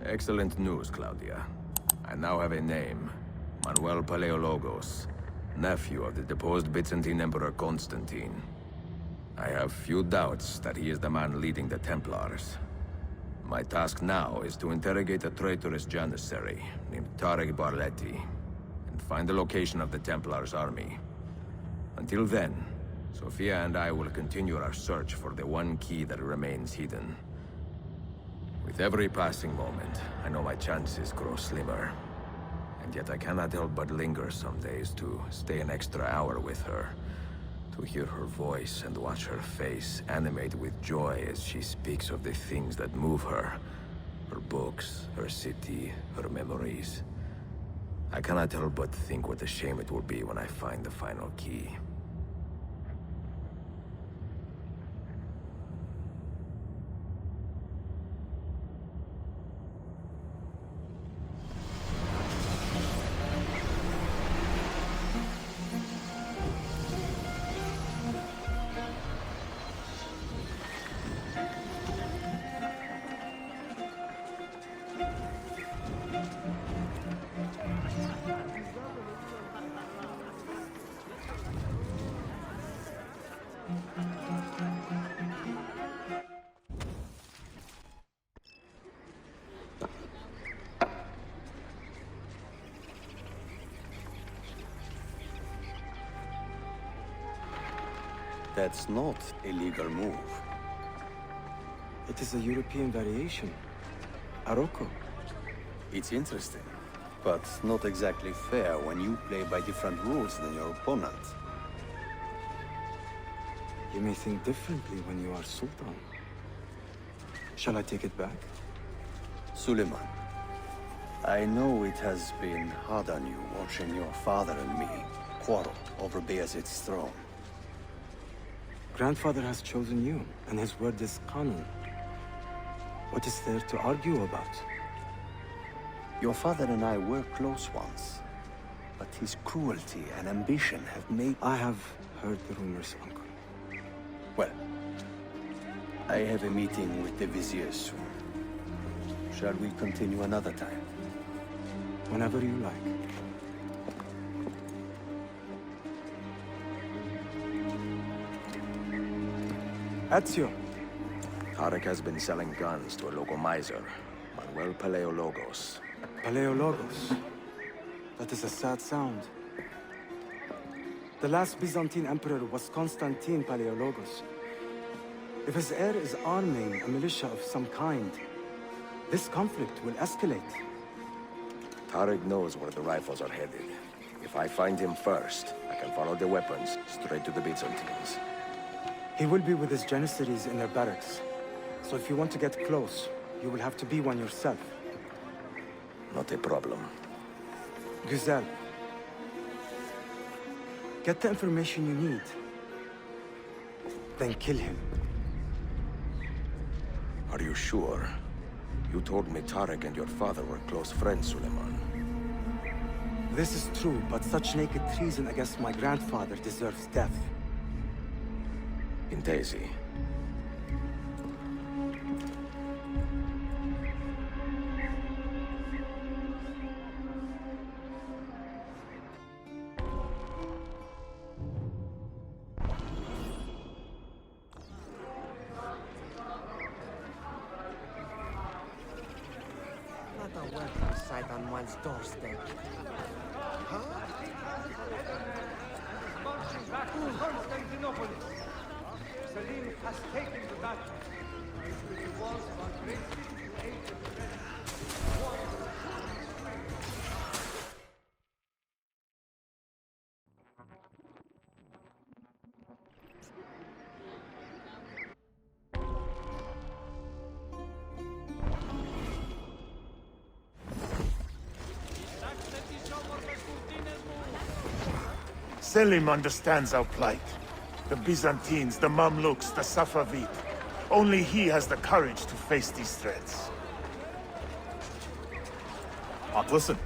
Excellent news, Claudia. I now have a name. Manuel Paleologos, nephew of the deposed Byzantine Emperor Constantine. I have few doubts that he is the man leading the Templars. My task now is to interrogate a traitorous janissary named Tarek Barleti, and find the location of the Templars' army. Until then, Sophia and I will continue our search for the one key that remains hidden. With every passing moment, I know my chances grow slimmer. And yet I cannot help but linger some days to stay an extra hour with her. To hear her voice and watch her face animate with joy as she speaks of the things that move her. Her books, her city, her memories. I cannot help but think what a shame it will be when I find the final key. That's not a legal move. It is a European variation. Aroko. It's interesting, but not exactly fair when you play by different rules than your opponent. You may think differently when you are Sultan. Shall I take it back? Suleiman, I know it has been hard on you watching your father and me quarrel over Bayezid's throne. Grandfather has chosen you, and his word is Qanun. What is there to argue about? Your father and I were close once, but his cruelty and ambition have made... I have heard the rumors, Uncle. Well, I have a meeting with the Vizier soon. Shall we continue another time? Whenever you like. Ezio. Tarek has been selling guns to a local miser, Manuel Paleologos. Paleologos. That is a sad sound. The last Byzantine emperor was Constantine Paleologos. If his heir is arming a militia of some kind, this conflict will escalate. Tarek knows where the rifles are headed. If I find him first, I can follow the weapons straight to the Byzantines. He will be with his janissaries in their barracks. So if you want to get close, you will have to be one yourself. Not a problem. Güzel. Get the information you need. Then kill him. Are you sure? You told me Tarek and your father were close friends, Suleiman. This is true, but such naked treason against my grandfather deserves death. In Daisy. Not a welcome sight on one's doorstep. Marching back to Constantinople. Selim has taken the battle. It was our great city to aid the defense. Selim understands our plight. The Byzantines, the Mamluks, the Safavid. Only he has the courage to face these threats. Haklısın.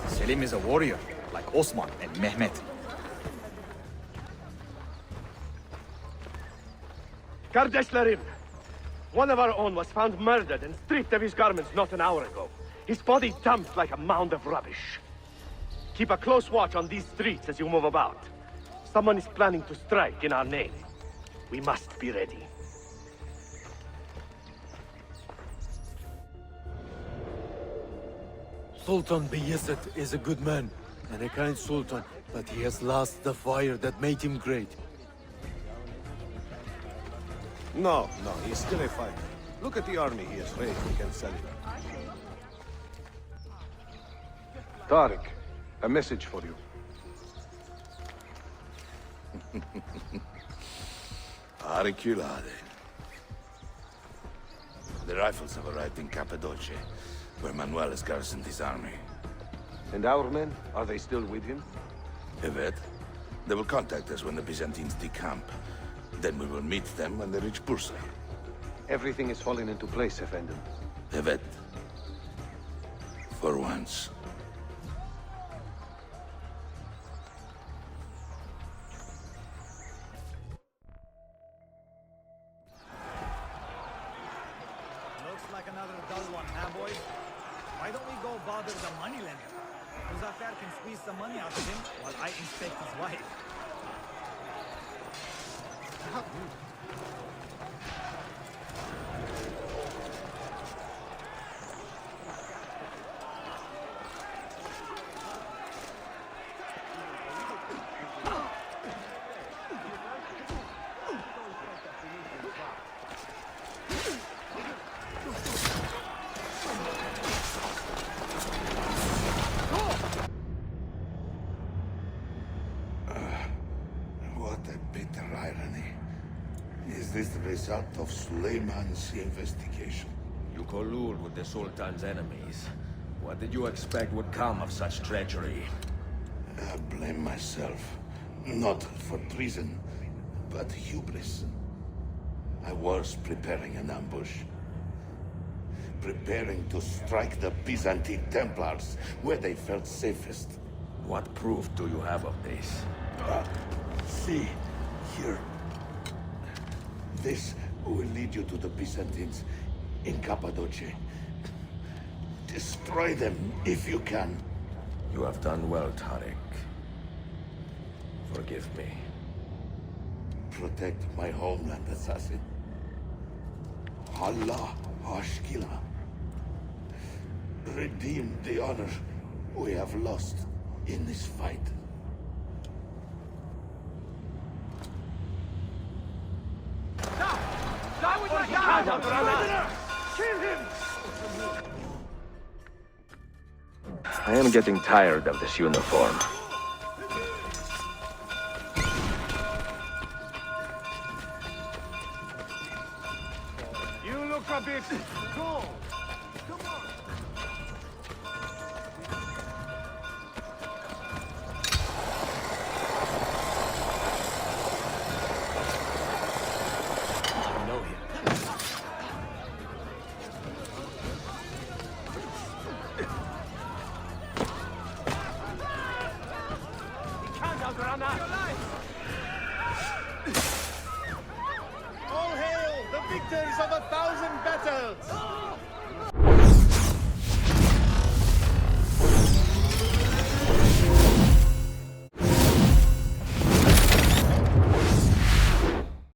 Selim is a warrior, like Osman and Mehmet. Kardeşlerim! One of our own was found murdered and stripped of his garments not an hour ago. His body dumped like a mound of rubbish. Keep a close watch on these streets as you move about. Someone is planning to strike in our name. We must be ready. Sultan Bayezid is a good man and a kind sultan, but he has lost the fire that made him great. No, he's still a fighter. Look at the army he has raised against Selim. Tariq, a message for you. Auriculade. The rifles have arrived in Cappadocia, where Manuel has garrisoned his army. And our men, are they still with him? Evet. They will contact us when the Byzantines decamp. Then we will meet them when they reach Bursa. Everything is falling into place, Effendim. Evet. For once. Looks like another dull one, huh, boys? Why don't we go bother the moneylender? Muzaffer can squeeze some money out of him while I inspect his wife. What a bitter irony. Is this the result of Suleiman's investigation? You collude with the Sultan's enemies. What did you expect would come of such treachery? I blame myself. Not for treason, but hubris. I was preparing an ambush. Preparing to strike the Byzantine Templars where they felt safest. What proof do you have of this? See, here. This will lead you to the Byzantines in Cappadocia. Destroy them if you can. You have done well, Tariq. Forgive me. Protect my homeland, assassin. Allah Ashkila. Redeem the honor we have lost in this fight. I am getting tired of this uniform. You look a bit cold. Come on. I know him. All hail the victors of 1,000 battles!